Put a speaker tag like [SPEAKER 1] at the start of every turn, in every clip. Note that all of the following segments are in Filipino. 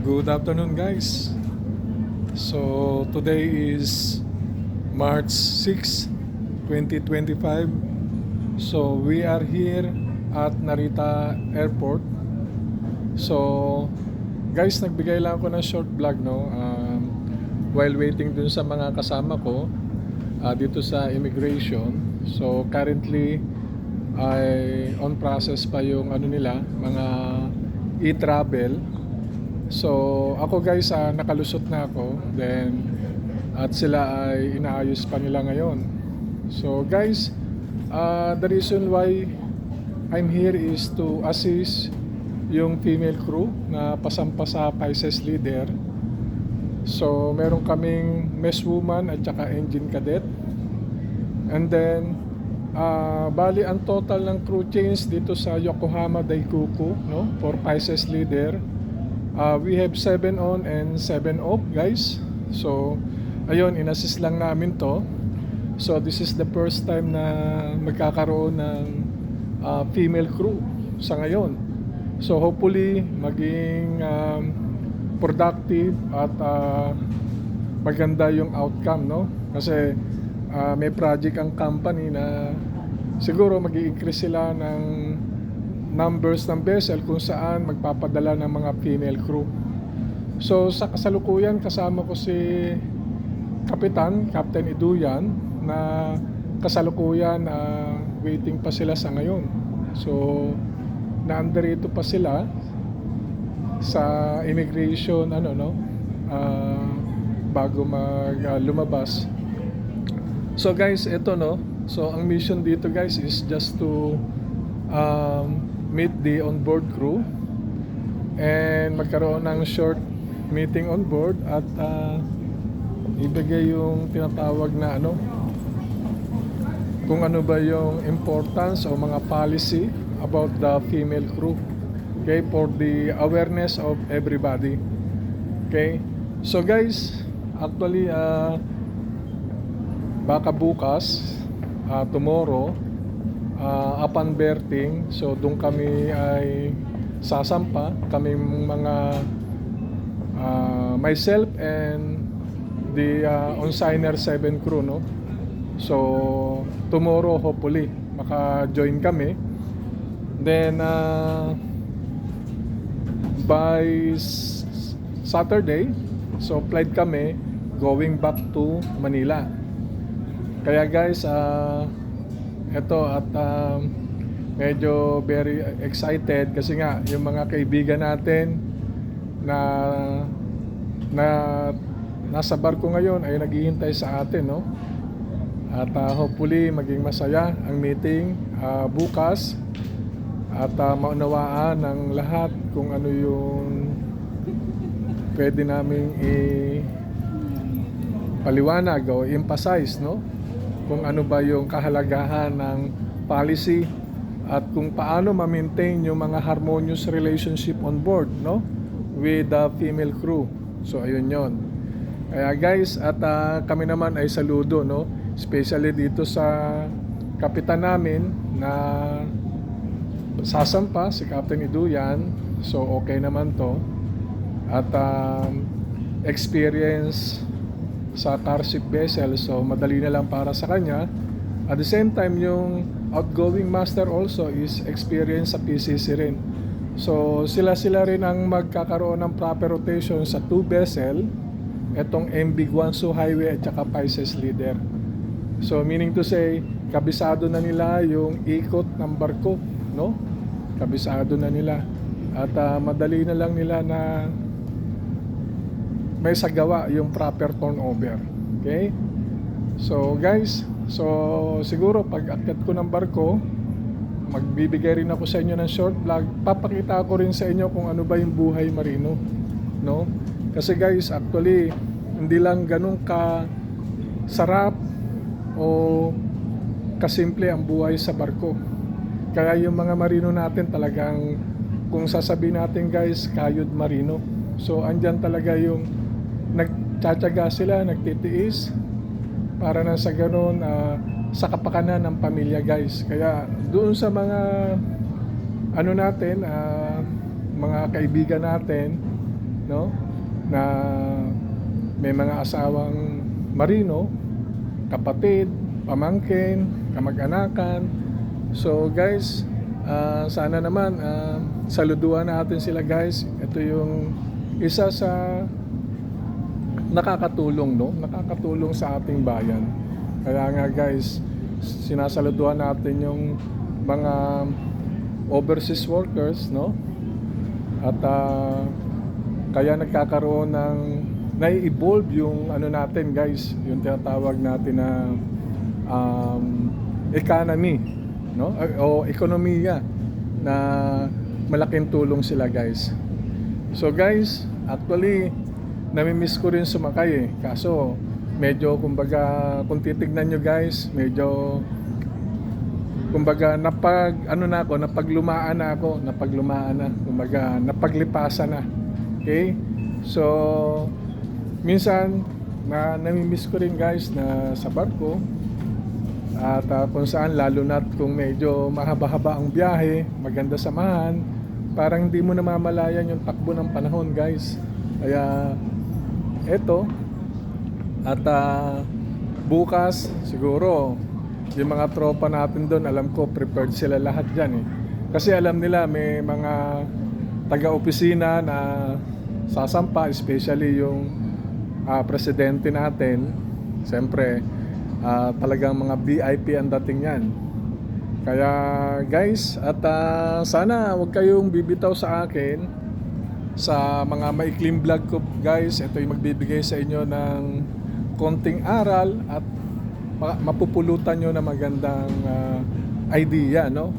[SPEAKER 1] Good afternoon, guys. So, today is March 6, 2025. So, we are here at Narita Airport. So, guys, nagbigay lang ako ng short vlog, no? While waiting dun sa mga kasama ko dito sa immigration. So, currently, ay on process pa yung ano nila, mga e-travel. So ako guys, nakalusot na ako, then at sila ay inaayos pa nila ngayon. So guys, the reason why I'm here is to assist yung female crew na pasampa sa Pisces leader. So meron kaming mess woman at saka engine cadet. And then bali ang total ng crew change dito sa Yokohama Daikoku, no, for Pisces leader, we have 7 on and 7 off, guys. So ayun, inassist lang namin to. So this is the first time na magkakaroon ng female crew sa ngayon. So hopefully maging productive at maganda yung outcome, no? Kasi may project ang company na siguro mag-i-increase sila ng numbers ng vessel kung saan magpapadala ng mga female crew. So sa kasalukuyan kasama ko si Captain Iduyan, na kasalukuyan waiting pa sila sa ngayon. So naandarito pa sila sa immigration bago lumabas. So guys, ito, no. So ang mission dito guys is just to meet the onboard crew and magkaroon ng short meeting on board at ibigay yung tinatawag na kung ano ba yung importance o mga policy about the female crew, okay, for the awareness of everybody. Okay, so guys, actually baka bukas, tomorrow, upon berthing, so doon kami ay sasampa, kaming mga myself and the on-signer 7 crew, no. So tomorrow hopefully maka-join kami. Then by Saturday, so flight kami going back to Manila. Kaya guys, eto at medyo very excited kasi nga yung mga kaibigan natin na nasa barko ngayon ay naghihintay sa atin, no? At hopefully maging masaya ang meeting bukas at maunawaan ng lahat kung ano yung pwede naming paliwanag o emphasize, no? Kung ano ba yung kahalagahan ng policy at kung paano ma-maintain yung mga harmonious relationship on board, no, with the female crew. So ayun yon. Kaya guys, at kami naman ay saludo, no, especially dito sa kapitan namin na sasampa, si Captain Iduyan. So okay naman to at experience sa car ship vessel, so madali na lang para sa kanya. At the same time, yung outgoing master also is experience sa PCC rin. So sila rin ang magkakaroon ng proper rotation sa 2 vessel, etong MV Guangzhou Highway at saka Pisces leader. So meaning to say, kabisado na nila yung ikot ng barko, no? Kabisado na nila at madali na lang nila na may sagawa yung proper turnover. Okay? So guys, so siguro pag akyat ko ng barko, magbibigay rin ako sa inyo ng short vlog. Papakita ko rin sa inyo kung ano ba yung buhay marino, no? Kasi guys, actually hindi lang ganun ka sarap o kasimple ang buhay sa barko. Kaya yung mga marino natin talagang, kung sasabihin natin guys, kayod marino. So andyan talaga yung nagtsatsaga sila, nagtitiis para na sa ganun sa kapakanan ng pamilya guys. Kaya doon sa mga natin, mga kaibigan natin no? Na may mga asawang marino, kapatid, pamangkin, kamag-anakan. So guys, sana naman saluduan natin sila guys. Ito yung isa sa nakakatulong, no? Nakakatulong sa ating bayan. Kaya nga guys, sinasaluduan natin yung mga overseas workers, no? At kaya nagkakaroon ng nai-evolve yung ano natin guys, yung tinatawag natin na economy, no? O ekonomiya, na malaking tulong sila guys. So guys, actually namimiss ko rin sumakay kaso medyo kumbaga kung titignan nyo guys, medyo kumbaga napaglumaan na kumbaga napaglipasan na. Okay? So minsan namimiss ko rin guys na sa barko at kung saan, lalo na kung medyo mahaba-haba ang biyahe, maganda samahan, parang hindi mo namamalayan yung takbo ng panahon guys. Kaya eto, at bukas siguro yung mga tropa natin doon, alam ko prepared sila lahat dyan kasi alam nila may mga taga-opisina na sasampa, especially yung presidente natin. Siyempre talagang mga VIP ang dating yan. Kaya guys, at sana huwag kayong bibitaw sa akin sa mga maikling vlog ko guys. Ito yung magbibigay sa inyo ng konting aral at mapupulutan nyo na magandang idea, no?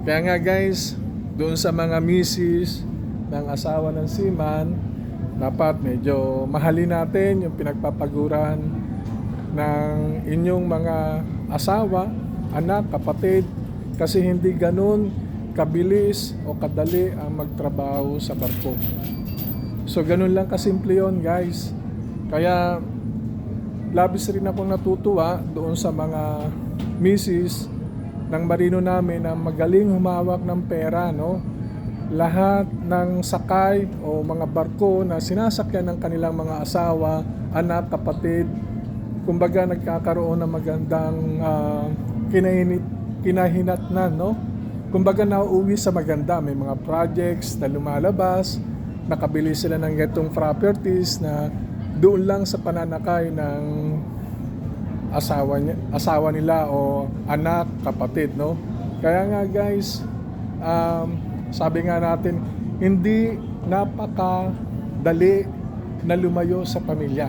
[SPEAKER 1] Kaya nga guys, doon sa mga misis ng asawa ng seaman, dapat medyo mahalin natin yung pinagpapaguran ng inyong mga asawa, anak, kapatid, kasi hindi ganun kabilis o kadali ang magtrabaho sa barko. So ganun lang kasimple yun guys. Kaya labis rin akong natutuwa doon sa mga misis ng marino namin na magaling humawak ng pera, no? Lahat ng sakay o mga barko na sinasakyan ng kanilang mga asawa, anak, kapatid, kumbaga nagkakaroon ng magandang kinahinatnan, no? Kumbaga nauuwi sa maganda, may mga projects na lumalabas, nakabili sila ng ganitong properties na doon lang sa pananakay ng asawa nila o anak, kapatid, no? Kaya nga guys, sabi nga natin, hindi napakadali na lumayo sa pamilya.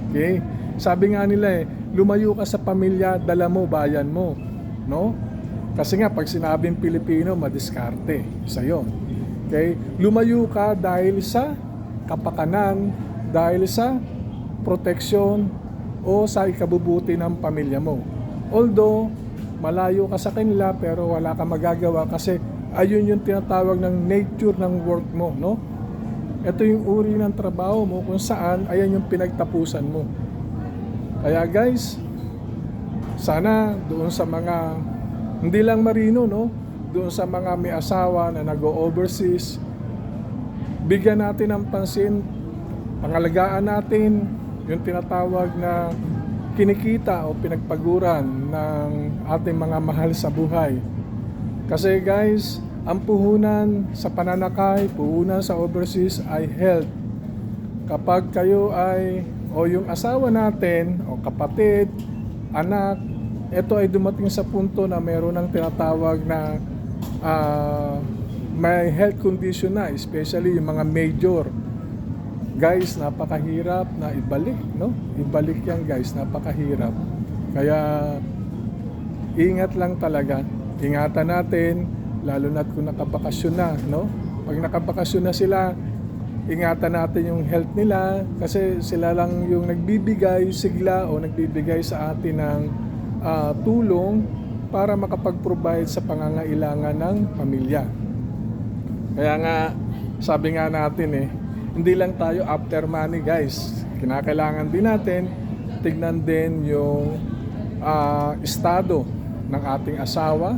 [SPEAKER 1] Okay? Sabi nga nila lumayo ka sa pamilya, dala mo bayan mo, no? Kasi nga pag sinabing Pilipino, madiskarte sa yon. Okay? Lumayo ka dahil sa kapakanan, dahil sa proteksyon o sa ikabubuti ng pamilya mo. Although malayo ka sa kanila pero wala kang magagawa kasi ayun yung tinatawag ng nature ng work mo, no? Ito yung uri ng trabaho mo kung saan ayan yung pinagtapusan mo. Kaya guys, sana doon sa mga hindi lang marino, no? Doon sa mga may asawa na nag-overseas, bigyan natin ng pansin, pangalagaan natin yung tinatawag na kinikita o pinagpaguran ng ating mga mahal sa buhay. Kasi guys, ang puhunan sa pananakay, puhunan sa overseas ay health. Kapag kayo ay o yung asawa natin o kapatid, anak, ito ay dumating sa punto na meron ng tinatawag na may health condition na, especially yung mga major. Guys, napakahirap na ibalik, no? Ibalik yan guys, napakahirap. Kaya ingat lang talaga. Ingatan natin, lalo na kung nakabakasyon na, no? Pag nakabakasyon na sila, ingatan natin yung health nila kasi sila lang yung nagbibigay sigla o nagbibigay sa atin ng tulong para makapag-provide sa pangangailangan ng pamilya. Kaya nga, sabi nga natin hindi lang tayo after money guys. Kinakailangan din natin tignan din yung estado ng ating asawa,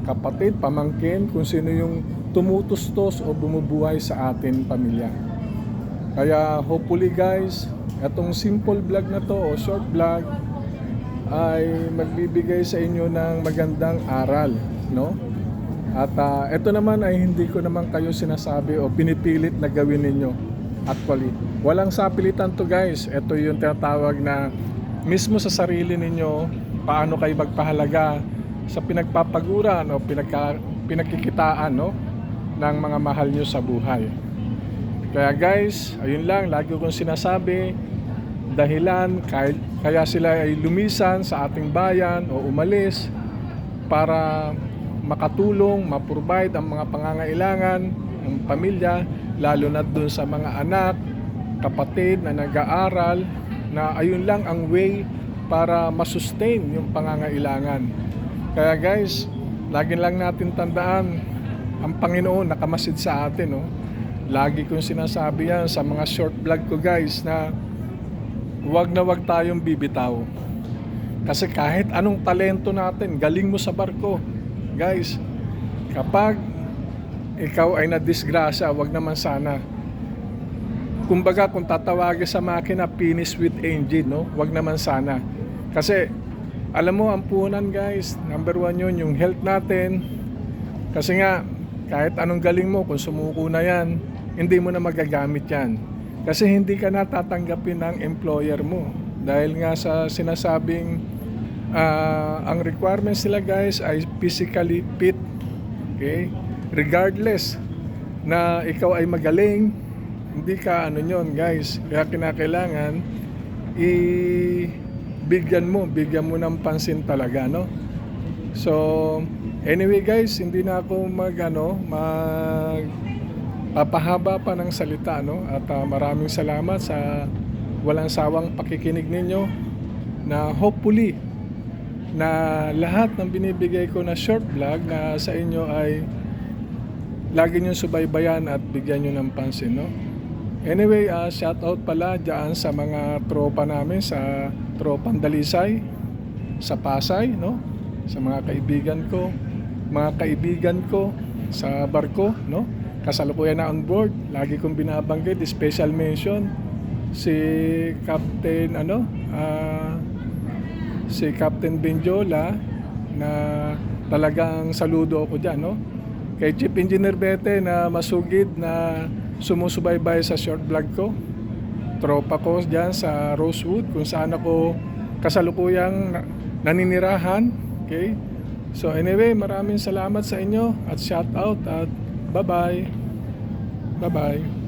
[SPEAKER 1] kapatid, pamangkin, kung sino yung tumutustos o bumubuhay sa ating pamilya. Kaya hopefully guys, itong simple vlog na to o short vlog ay magbibigay sa inyo ng magandang aral, no? At ito naman ay hindi ko naman kayo sinasabi o pinipilit na gawin ninyo. Actually, walang sapilitan to guys. Ito yung tinatawag na mismo sa sarili ninyo, paano kayo magpahalaga sa pinagpapaguran o pinagkikitaan, no, ng mga mahal nyo sa buhay. Kaya guys, ayun lang, lagi kong sinasabi, dahilan kaya sila ay lumisan sa ating bayan o umalis para makatulong, maprovide ang mga pangangailangan ng pamilya, lalo na dun sa mga anak, kapatid na nag-aaral, na ayun lang ang way para masustain yung pangangailangan. Kaya guys, lagi lang natin tandaan, ang Panginoon nakamasid sa atin, no? Lagi kong sinasabi yan sa mga short vlog ko guys, na wag na wag tayong bibitaw. Kasi kahit anong talento natin, galing mo sa barko, guys, kapag ikaw ay nadisgrasya, wag naman sana. Kumbaga kung tatawagin sa makina, finish with engine, no? Wag naman sana. Kasi alam mo, ang puhunan guys, number one yun, yung health natin. Kasi nga, kahit anong galing mo, kung sumuko na yan, hindi mo na magagamit yan. Kasi hindi ka na tatanggapin ng employer mo. Dahil nga sa sinasabing, ang requirements nila guys ay physically fit. Okay? Regardless na ikaw ay magaling, hindi ka ano yun guys. Kaya kinakailangan, bigyan mo ng pansin talaga, no? So, anyway guys, hindi na ako papahaba pa ng salita, no? At maraming salamat sa walang sawang pakikinig ninyo, na hopefully na lahat ng binibigay ko na short vlog na sa inyo ay lagi nyo subaybayan at bigyan nyo ng pansin, no? Anyway, shout out pala dyan sa mga tropa namin, sa tropang Dalisay, sa Pasay, no? Sa mga kaibigan ko sa barko, no? Kasalukuyan na on board, lagi kong binabanggit, special mention si Captain Benjola, na talagang saludo ako diyan, no? Kay Chief Engineer Bete na masugid na sumusubaybay sa short vlog ko. Tropa ko diyan sa Rosewood kung saan ako kasalukuyang naninirahan, okay? So anyway, maraming salamat sa inyo at shout out at bye-bye. Bye-bye.